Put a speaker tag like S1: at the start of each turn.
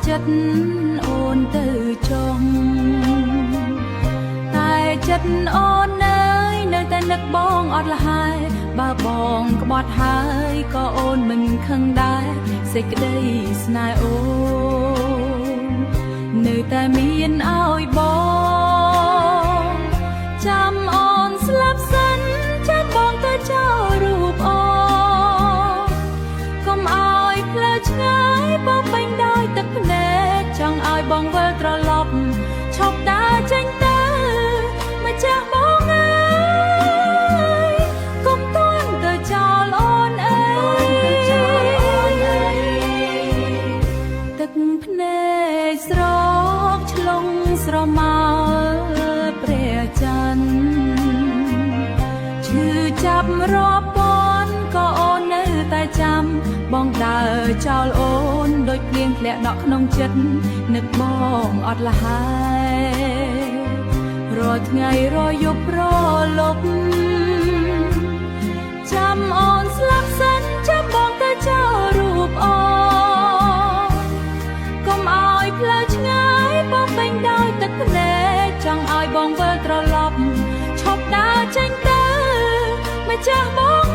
S1: ចិត្តអូនទៅចុងតែចិត្តអូននៅតែនឹកបងអត់លហើយបើបងក្បត់ហើយក៏អូនមិនខឹងដែរសេចក្តីស្នេហ៍អូននៅតែមានឲ្យបងចាំអូនស្លាប់សិនចាំបងទៅចោលរូបអូនកុំឲ្យផ្លូវឆ្ងាយបោកពេញដោយទឹកភ្នែកចង់ឲ្យបងវិលត្រឡប់ឈប់ដើរចេញទៅម្ចាស់បងអើយកុំទាន់ទៅចោលអូនអើយទឹកភ្នែកស្រកឆ្លងស្រមោលព្រះច័ន្ទឈឺចាប់រាប់ពាន់ក៏អូននៅតែចាំបងដើរចោលអូនដូចភ្លៀងធ្លាក់ដក់ក្នុងចិត្តនឹកបងអត់លហើយរាល់ថ្ងៃរាល់យប់រលប់ចាំអូនស្លាប់សិនចាំបងទៅចោលរូបអូនកុំឲ្យផ្លូវឆ្ងាយបោកពេញដោយទឹកភ្នែកចង់ឲ្យបងវិលត្រឡប់ឈប់ដើរចេញទៅម្ចាស់បង